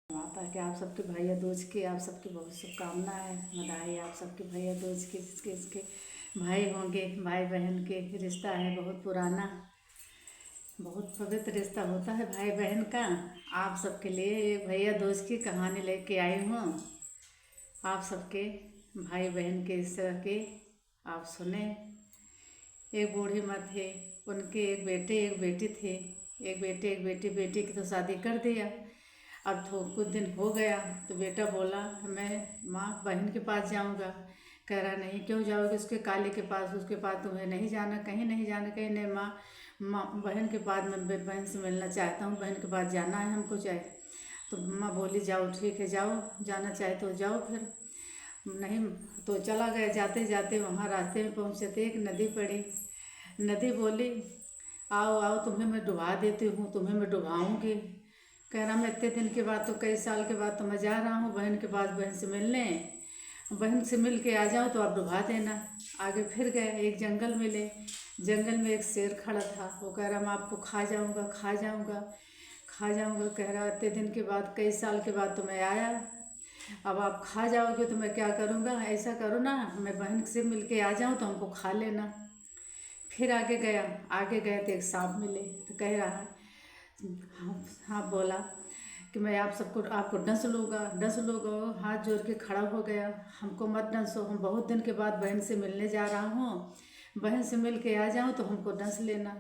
आता है कि आप सबके भैया दूज की आप सबकी बहुत शुभकामनाएं, बधाई आप सबके भैया दूज की। जिसके इसके भाई होंगे, भाई बहन के रिश्ता है बहुत पुराना, बहुत पवित्र रिश्ता होता है भाई बहन का। आप सबके लिए ये भैया दूज की कहानी लेके आई हूँ। आप सबके भाई बहन के इस तरह के आप सुने। एक बूढ़ी माँ थे, उनके एक बेटे एक बेटी थे। एक बेटे एक बेटी, बेटी की तो शादी कर दिया। अब तो कुछ दिन हो गया तो बेटा बोला मैं माँ बहन के पास जाऊँगा। कह रहा नहीं, क्यों जाओगे उसके काली के पास? उसके पास तुम्हें नहीं जाना, कहीं नहीं जाना। कहीं नहीं माँ, माँ बहन के पास, मैं बहन से मिलना चाहता हूँ, बहन के पास जाना है हमको चाहे। तो माँ बोली जाओ ठीक है, जाओ, जाना चाहे तो जाओ। फिर नहीं तो चला गया। जाते जाते वहाँ रास्ते में पहुँचते एक नदी पड़ी। नदी बोली आओ आओ, तुम्हें मैं डुबा देती हूँ, तुम्हें मैं डुबाऊँगी। कह रहा मैं इतने दिन के बाद, तो कई साल के बाद तो मैं जा रहा हूँ बहन के पास, बहन से मिलने। बहन से मिल के आ जाओ तो आप डुबा देना। आगे फिर गए, एक जंगल मिले। जंगल में एक शेर खड़ा था। वो कह रहा मैं आपको खा जाऊँगा, खा जाऊँगा, खा जाऊँगा। कह रहा इतने दिन के बाद, कई साल के बाद तो मैं आया, अब आप खा जाओगे तो मैं क्या करूँगा? ऐसा करो ना, मैं बहन से मिल के आ जाऊँ तो हमको खा लेना। फिर आगे गया, आगे गए तो एक सांप मिले। तो कह रहा है हाँ हाँ, बोला कि मैं आप सबको, आपको डंस लूँगा, डंस लूँगा। हाथ जोड़ के खड़ा हो गया, हमको मत डंसो, हम बहुत दिन के बाद बहन से मिलने जा रहा हूँ, बहन से मिल के आ जाऊँ तो हमको डंस लेना।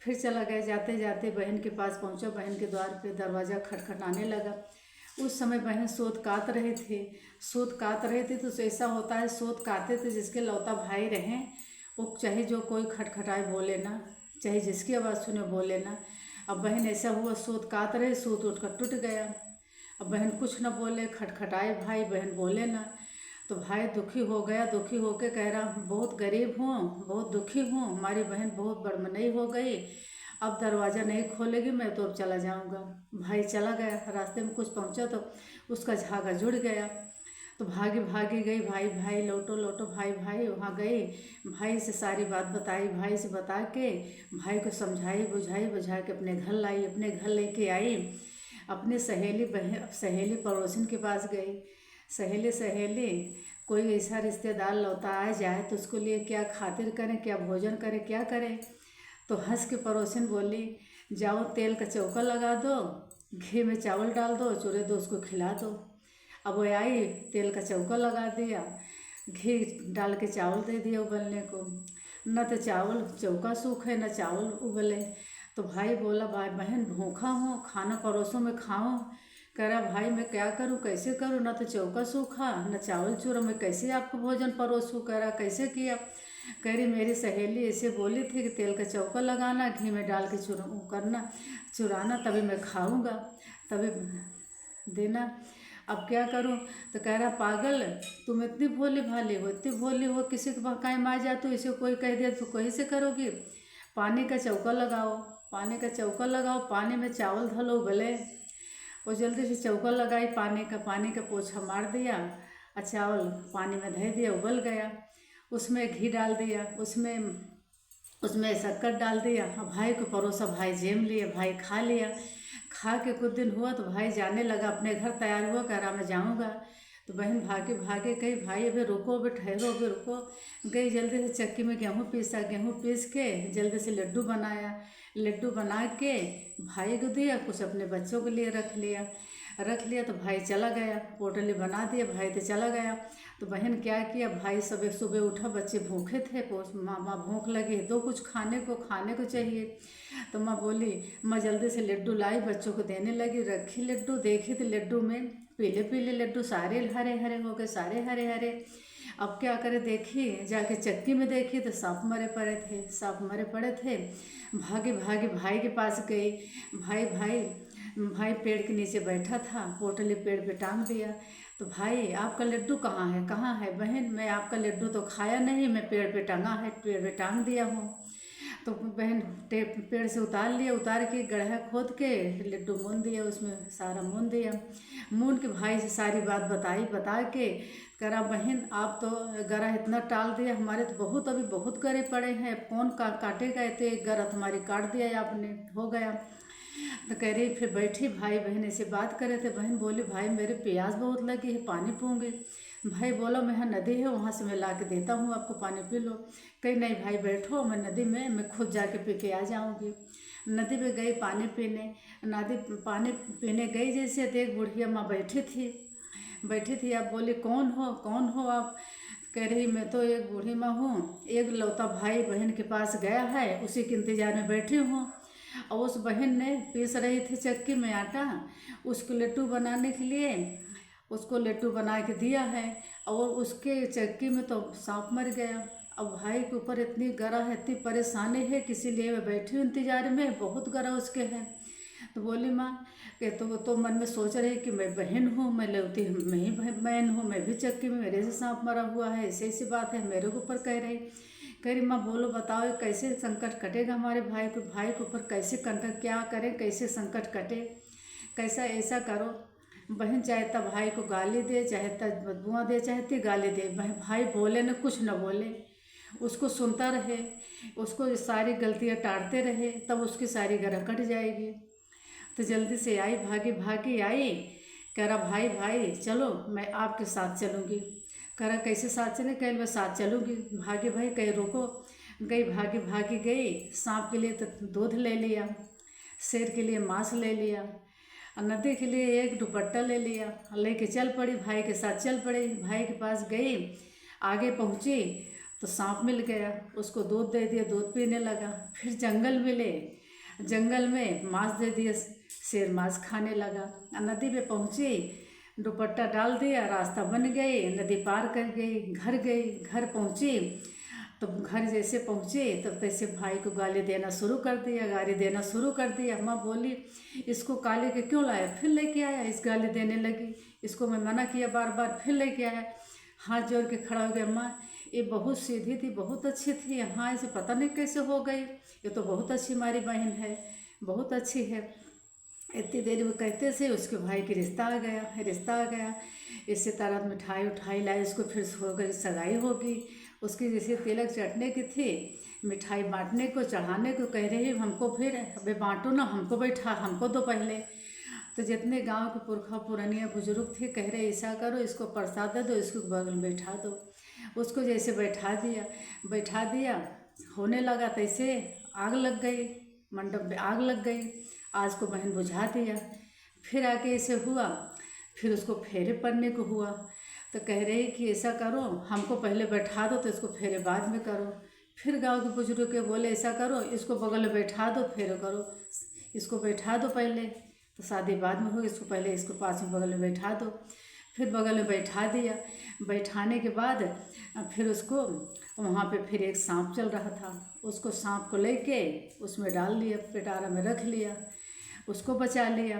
फिर चला गया। जाते जाते बहन के पास पहुँचा। बहन के द्वार पे दरवाज़ा खटखटाने लगा। उस समय बहन सोत कात रहे थे। सोत कात रहे थे तो ऐसा होता है, सोत काते थे जिसके लौता भाई रहें, वो चाहे जो कोई खटखटाए बोले ना, चाहे जिसकी आवाज़ सुने बोले ना। अब बहन ऐसा हुआ, सोत कात रहे, सोत उठ कर टूट गया। अब बहन कुछ न बोले, खटखटाए भाई, बहन बोले ना। तो भाई दुखी हो गया। दुखी होके कह रहा बहुत गरीब हूँ, बहुत दुखी हूँ, हमारी बहन बहुत बड़मनई हो गई, अब दरवाज़ा नहीं खोलेगी, मैं तो अब चला जाऊँगा। भाई चला गया। रास्ते में कुछ पहुँचा तो उसका झागा जुड़ गया। तो भागी भागी गई, भाई भाई लौटो लौटो, भाई भाई वहाँ गई। भाई से सारी बात बताई, भाई से बता के भाई को समझाई बुझाई, बुझा के अपने घर लाई। अपने घर लेके आई। अपने सहेली बहन, सहेली पड़ोसन के पास गई। सहेली सहेली कोई ऐसा रिश्तेदार लौटा आ जाए तो उसको लिए क्या खातिर करें, क्या भोजन करें, क्या करें? तो हंस के पड़ोसन बोली जाओ तेल का चौका लगा दो, घी में चावल डाल दो, चूरे दो, उसको खिला दो। अब वो आई, तेल का चौका लगा दिया, घी डाल के चावल दे दिया उबलने को। न तो चावल चौका सूखे, न चावल उबले। तो भाई बोला भाई बहन भूखा हूँ, खाना परोसो में खाऊं। कह रहा भाई मैं क्या करूँ, कैसे करूँ? न तो चौका सूखा, न चावल चूरा, मैं कैसे आपको भोजन परोसूँ? कह रहा कैसे किया? कह रही मेरी सहेली ऐसे बोली थी कि तेल का चौका लगाना, घी में डाल के करना, चुराना, तभी मैं खाऊंगा, तभी देना। अब क्या करूं? तो कह रहा पागल, तुम इतनी भोली भाली हो, इतनी भोली हो, किसी के बहकाए में आ जा तो इसे कोई कह दिया तो कैसे करोगी? पानी का चौका लगाओ, पानी का चौका लगाओ, पानी में चावल धलो उबले। वो जल्दी से चौका लगाई, पानी का पोछा मार दिया और चावल पानी में धो दिया, उबल गया। उसमें घी डाल दिया, उसमें उसमें शक्कर डाल दिया। भाई को परोसा, भाई जेम लिए, भाई खा लिया। खा के कुछ दिन हुआ तो भाई जाने लगा, अपने घर तैयार हुआ, कह रहा मैं जाऊँगा। तो बहन भागे भागे गई, भाई अभी रुको, अभी ठहरो, अभी रुको। गई जल्दी से चक्की में गेहूँ पीसा, गेहूँ पीस के जल्दी से लड्डू बनाया। लड्डू बना के भाई को दिया, कुछ अपने बच्चों के लिए रख लिया। तो भाई चला गया, पोटली बना दिया, भाई तो चला गया। तो बहन क्या किया, भाई सुबह सुबह उठा, बच्चे भूखे थे, माँ भूख लगी है, दो कुछ खाने को चाहिए। तो माँ बोली, माँ जल्दी से लड्डू लाई, बच्चों को देने लगी। रखी लड्डू, देखी तो लड्डू में पीले पीले लड्डू, सारे हरे हरे हो गए, सारे हरे हरे। अब क्या करे, देखी जाके चक्की में देखी तो सांप मरे पड़े थे, सांप मरे पड़े थे। भागे भागे भाई के पास गई। भाई भाई भाई पेड़ के नीचे बैठा था, पोटली पेड़ पे टांग दिया। तो भाई आपका लड्डू कहाँ है, कहाँ है? बहन मैं आपका लड्डू तो खाया नहीं, मैं पेड़ पे टंगा है, पेड़ पे टांग दिया हूँ। तो बहन पेड़ से उतार लिया, उतार के गड्ढा खोद के लड्डू मून दिया, उसमें सारा मून दिया। मून के भाई से सारी बात बताई, बता के करा बहन आप तो गरा इतना टाल दिया, हमारे तो बहुत अभी बहुत गरे पड़े हैं, कौन काटेगा? तो एक गरा तुम्हारी काट दिया आपने, हो गया। तो कह रही, फिर बैठी भाई बहन ऐसे बात कर रहे थे। बहन बोली, भाई मेरे प्यास बहुत लगी है, पानी पीऊँगी। भाई बोला, मैं यहाँ नदी है वहाँ से मैं ला के देता हूँ आपको, पानी पी लो। कहीं नहीं भाई बैठो, मैं नदी में मैं खुद जाके पी के आ जाऊँगी। नदी में गई पानी पीने। नदी पानी पीने गई, जैसे तो एक बुढ़िया माँ बैठी थी। आप बोली, कौन हो आप? कह रही, मैं तो एक बूढ़ी माँ हूँ, एक लौता भाई बहन के पास गया है, उसी के इंतजार में बैठी हूँ। और उस बहन ने पीस रही थी चक्की में आटा, उसको लड्डू बनाने के लिए, उसको लड्डू बना के दिया है, और उसके चक्की में तो सांप मर गया। अब भाई के ऊपर इतनी गरा है, इतनी परेशानी है, किसी लिए मैं बैठी हूँ इंतजार में, बहुत गरा उसके है। तो बोली माँ कि तो मन में सोच रही कि मैं बहन हूँ, मैं लौती मैं ही बहन हूँ, मैं भी चक्की में, मेरे से सांप मरा हुआ है, ऐसी बात है मेरे के ऊपर। कह रही माँ बोलो, बताओ कैसे संकट कटेगा हमारे भाई के ऊपर, कैसे संकट, क्या करें, कैसे संकट कटे, कैसा ऐसा करो। बहन चाहे तब भाई को गाली दे, चाहे तब बदबुआ दे, चाहे गाली दे, भाई बोले न, कुछ न बोले, उसको सुनता रहे, उसको सारी गलतियाँ टालते रहे, तब उसकी सारी गरह कट जाएगी। तो जल्दी से आई, भागी आई। कह रहा, भाई चलो, मैं आपके साथ चलूँगी। कह रहा, कैसे साथ चले? कह मैं साथ चलूँगी। भागे भाई, कहीं रुको। गई, भागी गई। सांप के लिए तो दूध ले लिया, शेर के लिए मांस ले लिया, और नदी के लिए एक दुपट्टा ले लिया, लेके चल पड़ी, भाई के साथ चल पड़ी। भाई के पास गई, आगे पहुँची तो सांप मिल गया, उसको दूध दे दिया, दूध पीने लगा। फिर जंगल मिले, जंगल में मांस दे दिया, शेर मांस खाने लगा। नदी पे पहुँची, दुपट्टा डाल दिया, रास्ता बन गई, नदी पार कर गई, घर पहुँची। तो घर जैसे पहुँचे तब तैसे भाई को गाली देना शुरू कर दिया। माँ बोली, इसको काले के क्यों लाया? फिर लेके आया, इस गाली देने लगी। इसको मैं मना किया बार, फिर लेके आया। हाथ जोड़ के खड़ा हो गया, माँ ये बहुत सीधी थी, बहुत अच्छी थी, हाँ इसे पता नहीं कैसे हो गई, ये तो बहुत अच्छी हमारी बहन है, बहुत अच्छी है। इतनी देर में कहते से उसके भाई की रिश्ता आ गया। इससे तरह मिठाई उठाई लाई, उसको फिर हो गई सगाई होगी। उसकी जैसे तिलक चटने की थी, मिठाई बांटने को, चढ़ाने को। कह रही, हमको फिर अबे बांटो ना, हमको बैठा, हमको दो पहले। तो जितने गांव के पुरखा पुरानिया बुजुर्ग थे, कह रहे ऐसा करो, इसको प्रसाद दे दो, इसको बगल में बैठा दो। उसको जैसे बैठा दिया, होने लगा तैसे आग लग गई, मंडप में आग लग गई। आज को बहन बुझा दिया। फिर आगे ऐसे हुआ, फिर उसको फेरे पड़ने को हुआ। तो कह रही कि ऐसा करो, हमको पहले बैठा दो, तो इसको फेरे बाद में करो। फिर गांव के बुजुर्ग के बोले, ऐसा करो, इसको बगल में बैठा दो, फेरे करो, इसको बैठा दो पहले, तो शादी बाद में होगी, इसको पहले इसको पास में बगल में बैठा दो। फिर बगल में बैठा दिया। बैठाने के बाद फिर उसको वहाँ पे फिर एक सांप चल रहा था, उसको सांप को लेके उसमें डाल लिया, पिटारा में रख लिया, उसको बचा लिया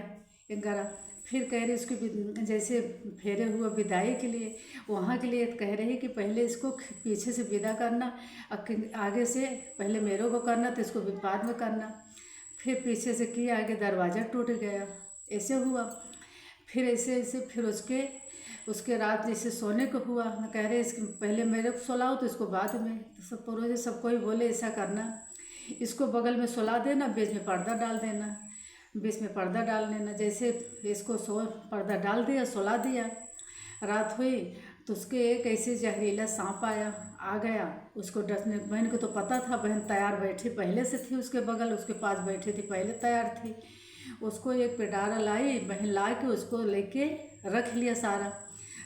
एक गरा। फिर कह रही उसकी जैसे फेरे हुआ विदाई के लिए, वहाँ के लिए कह रही कि पहले इसको पीछे से विदा करना, आगे से पहले मेरे को करना, तो इसको बाद में करना। फिर पीछे से किया, आगे दरवाज़ा टूट गया, ऐसे हुआ। फिर ऐसे फिर उसके रात जैसे सोने को हुआ। मैं कह रहे इसके पहले मेरे को सुलाओ, तो इसको बाद में। तो सब पड़ोसी सबको ही बोले ऐसा करना, इसको बगल में सुला देना, बीच में पर्दा डाल देना, बीच में पर्दा डाल देना। जैसे इसको पर्दा डाल दिया, सुला दिया। रात हुई तो उसके एक ऐसे जहरीला सांप आ गया, उसको डसने। बहन को तो पता था, बहन तैयार बैठी पहले से थी, उसके बगल उसके पास बैठी थी, पहले तैयार थी। उसको एक पिटारा लाई, बहन ला के उसको लेके रख लिया, सारा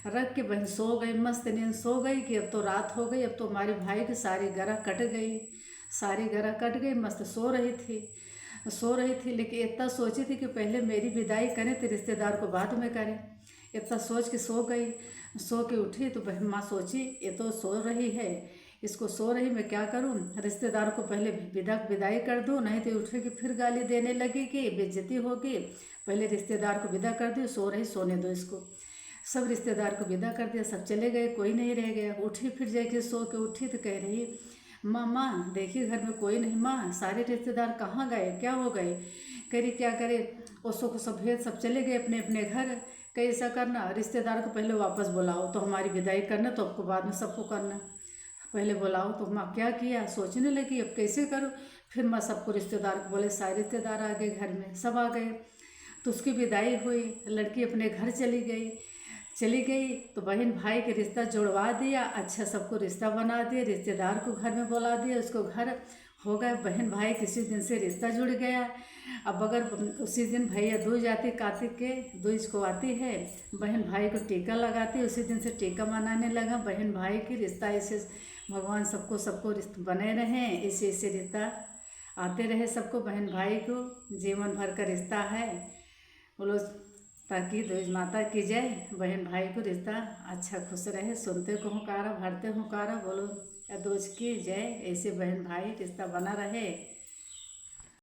रख के बहन सो गई, मस्त नींद सो गई कि अब तो रात हो गई, अब तो हमारे भाई की सारी गरह कट गई, मस्त सो रही थी। लेकिन इतना सोची थी कि पहले मेरी विदाई करें तो रिश्तेदार को बाद में करें। इतना सोच के सो गई। सो के उठी तो बहन माँ सोची, ये तो सो रही है, इसको सो रही, मैं क्या करूं, रिश्तेदार को पहले विदाई कर दूं, नहीं तो उठेगी फिर गाली देने लगेगी, बेइज्जती होगी। पहले रिश्तेदार को विदा कर दी, सो रही, सोने दो इसको। सब रिश्तेदार को विदा कर दिया, सब चले गए, कोई नहीं रह गया। उठी, फिर जाके सो के उठी तो कह रही, माँ देखिए घर में कोई नहीं, माँ सारे रिश्तेदार कहाँ गए, क्या हो गए? कह रही क्या करे, उसको को सब भेद, सब चले गए अपने अपने घर। कहीं ऐसा करना, रिश्तेदार को पहले वापस बुलाओ, तो हमारी विदाई करना, तो आपको बाद में सबको करना, पहले बुलाओ। तो माँ क्या किया, सोचने लगी अब कैसे करूँ। फिर मैं सबको रिश्तेदार को बोले, सारे रिश्तेदार आ गए घर में, सब आ गए। तो उसकी विदाई हुई, लड़की अपने घर चली गई तो बहन भाई के रिश्ता जुड़वा दिया, अच्छा सबको रिश्ता बना दिया, रिश्तेदार को घर में बुला दिया, उसको घर हो गया। बहन भाई किसी दिन से रिश्ता जुड़ गया। अब अगर उसी दिन भैया दूज आती, कार्तिक के दूज को आती है, बहन भाई को टीका लगाती है, उसी दिन से टीका मनाने लगा। बहन भाई की रिश्ता ऐसे भगवान सबको रिश्ते बने रहें, ऐसे रिश्ता आते रहे सबको, बहन भाई को जीवन भर का रिश्ता है। बोलो ताकि दूज माता की जय, बहन भाई को रिश्ता अच्छा खुश रहे, सुनते को हुकारा, भरते हुकारा, बोलो दूज की जय, ऐसे बहन भाई रिश्ता बना रहे।